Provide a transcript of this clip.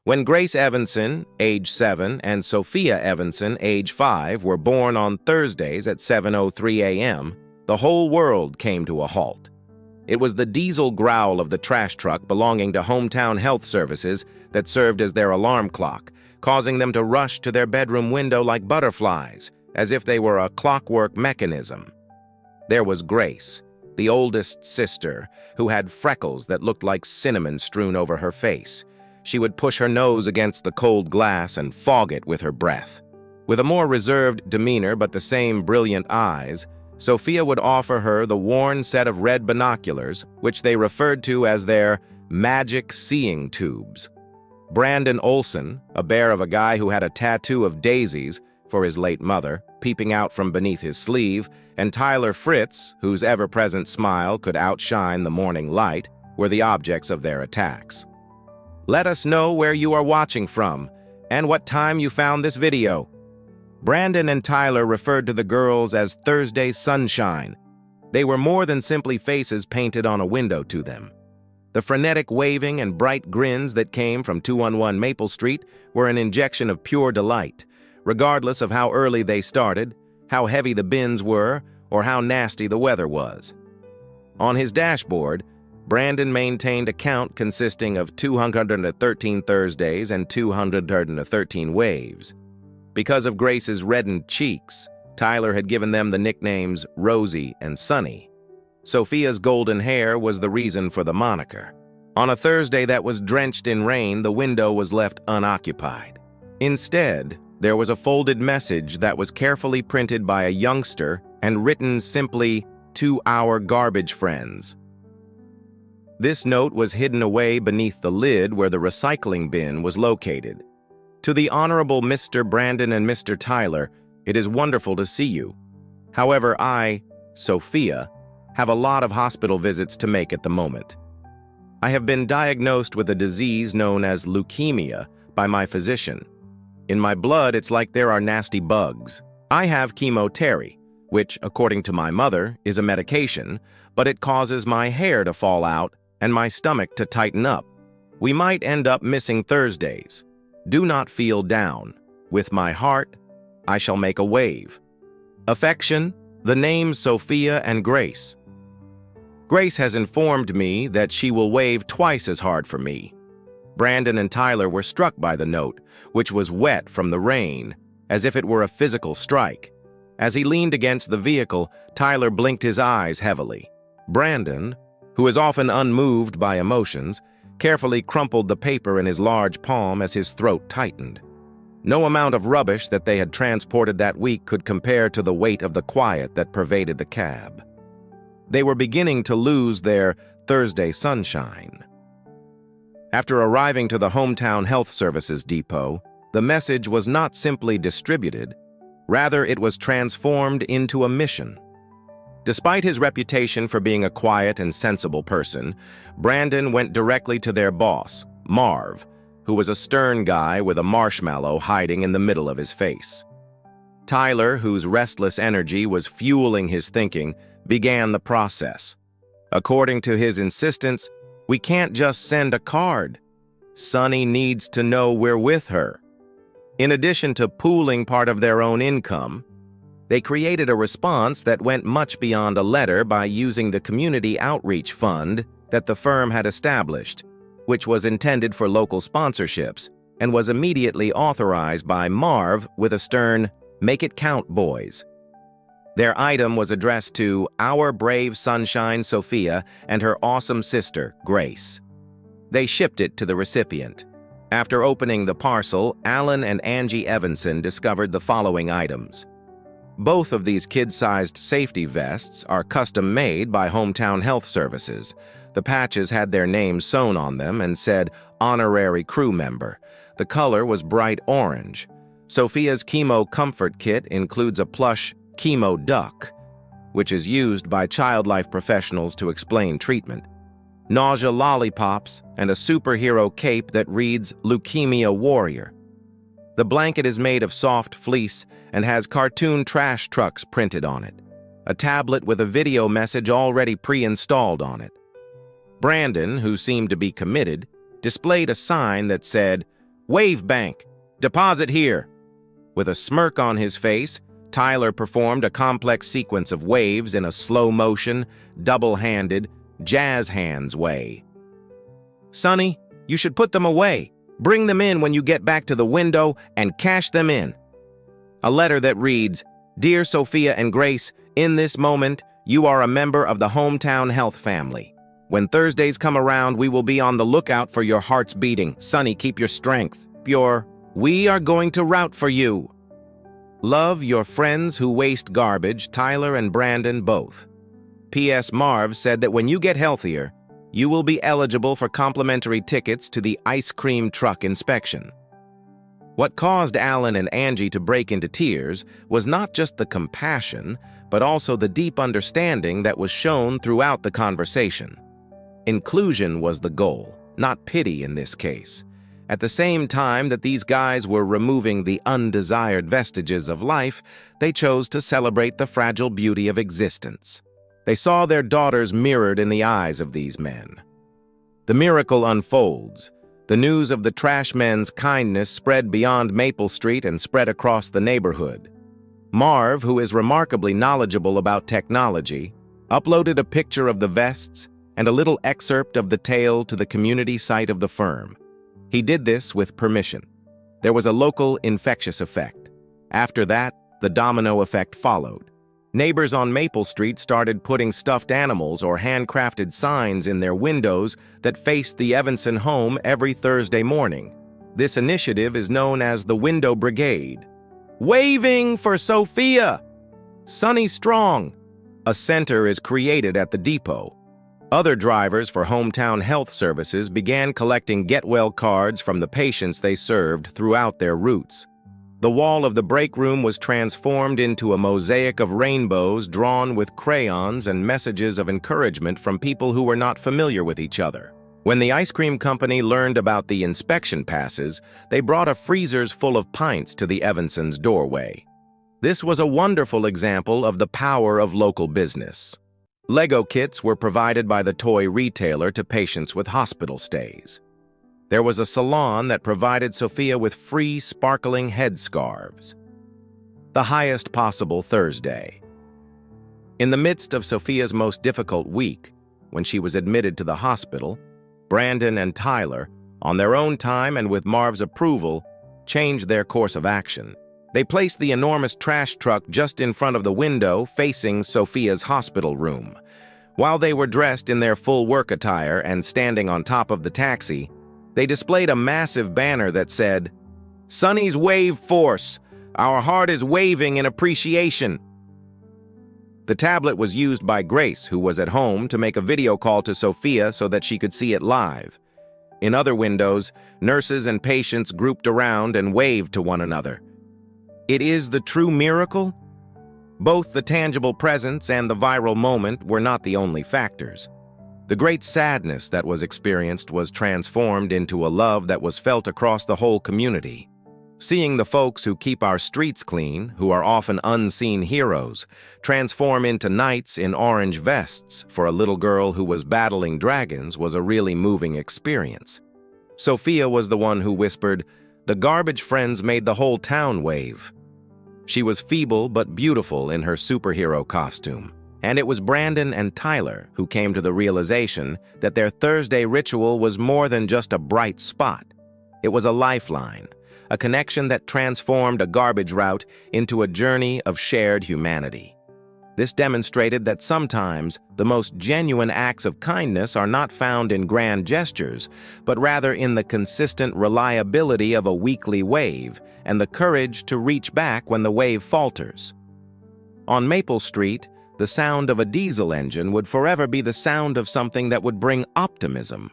When Grace Evanson, age 7, and Sophia Evanson, age 5, were born on Thursdays at 7:03 a.m., the whole world came to a halt. It was the diesel growl of the trash truck belonging to Hometown Health Services that served as their alarm clock, causing them to rush to their bedroom window like butterflies, as if they were a clockwork mechanism. There was Grace, the oldest sister, who had freckles that looked like cinnamon strewn over her face. She would push her nose against the cold glass and fog it with her breath. With a more reserved demeanor but the same brilliant eyes, Sophia would offer her the worn set of red binoculars, which they referred to as their magic seeing tubes. Brandon Olson, a bear of a guy who had a tattoo of daisies for his late mother, peeping out from beneath his sleeve, and Tyler Fritz, whose ever-present smile could outshine the morning light, were the objects of their attacks. Let us know where you are watching from and what time you found this video. Brandon and Tyler referred to the girls as Thursday Sunshine. They were more than simply faces painted on a window to them. The frenetic waving and bright grins that came from 211 Maple Street were an injection of pure delight, regardless of how early they started, how heavy the bins were, or how nasty the weather was. On his dashboard, Brandon maintained a count consisting of 213 Thursdays and 213 waves. Because of Grace's reddened cheeks, Tyler had given them the nicknames Rosie and Sunny. Sophia's golden hair was the reason for the moniker. On a Thursday that was drenched in rain, the window was left unoccupied. Instead, there was a folded message that was carefully printed by a youngster and written simply, "To our garbage friends." This note was hidden away beneath the lid where the recycling bin was located. To the Honorable Mr. Brandon and Mr. Tyler, it is wonderful to see you. However, I, Sophia, have a lot of hospital visits to make at the moment. I have been diagnosed with a disease known as leukemia by my physician. In my blood, it's like there are nasty bugs. I have chemotherapy, which, according to my mother, is a medication, but it causes my hair to fall out and my stomach to tighten up. We might end up missing Thursdays. Do not feel down. With my heart, I shall make a wave. Affection, the names Sophia and Grace. Grace has informed me that she will wave twice as hard for me. Brandon and Tyler were struck by the note, which was wet from the rain, as if it were a physical strike. As he leaned against the vehicle, Tyler blinked his eyes heavily. Brandon, who is often unmoved by emotions, carefully crumpled the paper in his large palm as his throat tightened. No amount of rubbish that they had transported that week could compare to the weight of the quiet that pervaded the cab. They were beginning to lose their Thursday sunshine. After arriving to the Hometown Health Services depot, the message was not simply distributed, rather it was transformed into a mission. Despite his reputation for being a quiet and sensible person, Brandon went directly to their boss, Marv, who was a stern guy with a marshmallow hiding in the middle of his face. Tyler, whose restless energy was fueling his thinking, began the process. According to his insistence, we can't just send a card. Sunny needs to know we're with her. In addition to pooling part of their own income, they created a response that went much beyond a letter by using the community outreach fund that the firm had established, which was intended for local sponsorships and was immediately authorized by Marv with a stern, "Make it count, boys." Their item was addressed to Our Brave Sunshine Sophia and her awesome sister, Grace. They shipped it to the recipient. After opening the parcel, Alan and Angie Evanson discovered the following items. Both of these kid-sized safety vests are custom-made by Hometown Health Services. The patches had their names sewn on them and said, "Honorary Crew Member." The color was bright orange. Sophia's chemo comfort kit includes a plush chemo duck, which is used by child life professionals to explain treatment, nausea lollipops, and a superhero cape that reads Leukemia Warrior. The blanket is made of soft fleece and has cartoon trash trucks printed on it, a tablet with a video message already pre-installed on it. Brandon, who seemed to be committed, displayed a sign that said, Wave bank. Deposit here." With a smirk on his face, Tyler performed a complex sequence of waves in a slow-motion, double-handed, jazz hands way. "Sonny, you should put them away. Bring them in when you get back to the window and cash them in." A letter that reads, "Dear Sophia and Grace, in this moment, you are a member of the hometown health family. When Thursdays come around, we will be on the lookout for your hearts beating. Sonny, keep your strength. We are going to route for you. Love, your friends who waste garbage, Tyler and Brandon both. P.S. Marv said that when you get healthier, you will be eligible for complimentary tickets to the ice cream truck inspection." What caused Alan and Angie to break into tears was not just the compassion, but also the deep understanding that was shown throughout the conversation. Inclusion was the goal, not pity in this case. At the same time that these guys were removing the undesired vestiges of life, they chose to celebrate the fragile beauty of existence. They saw their daughters mirrored in the eyes of these men. The miracle unfolds. The news of the trash men's kindness spread beyond Maple Street and spread across the neighborhood. Marv, who is remarkably knowledgeable about technology, uploaded a picture of the vests and a little excerpt of the tale to the community site of the firm. He did this with permission. There was a local infectious effect. After that, the domino effect followed. Neighbors on Maple Street started putting stuffed animals or handcrafted signs in their windows that faced the Evanson home every Thursday morning. This initiative is known as the Window Brigade. Waving for Sophia! Sonny Strong! A center is created at the depot. Other drivers for hometown health services began collecting get-well cards from the patients they served throughout their routes. The wall of the break room was transformed into a mosaic of rainbows drawn with crayons and messages of encouragement from people who were not familiar with each other. When the ice cream company learned about the inspection passes, they brought a freezers full of pints to the Evansons' doorway. This was a wonderful example of the power of local business. Lego kits were provided by the toy retailer to patients with hospital stays. There was a salon that provided Sophia with free sparkling headscarves. The highest possible Thursday. In the midst of Sophia's most difficult week, when she was admitted to the hospital, Brandon and Tyler, on their own time and with Marv's approval, changed their course of action. They placed the enormous trash truck just in front of the window facing Sophia's hospital room. While they were dressed in their full work attire and standing on top of the taxi, they displayed a massive banner that said, "Sonny's Wave Force. Our heart is waving in appreciation." The tablet was used by Grace, who was at home, to make a video call to Sophia so that she could see it live. In other windows, nurses and patients grouped around and waved to one another. It is the true miracle? Both the tangible presence and the viral moment were not the only factors. The great sadness that was experienced was transformed into a love that was felt across the whole community. Seeing the folks who keep our streets clean, who are often unseen heroes, transform into knights in orange vests for a little girl who was battling dragons was a really moving experience. Sophia was the one who whispered, "The garbage friends made the whole town wave." She was feeble but beautiful in her superhero costume. And it was Brandon and Tyler who came to the realization that their Thursday ritual was more than just a bright spot. It was a lifeline, a connection that transformed a garbage route into a journey of shared humanity. This demonstrated that sometimes the most genuine acts of kindness are not found in grand gestures, but rather in the consistent reliability of a weekly wave and the courage to reach back when the wave falters. On Maple Street, the sound of a diesel engine would forever be the sound of something that would bring optimism,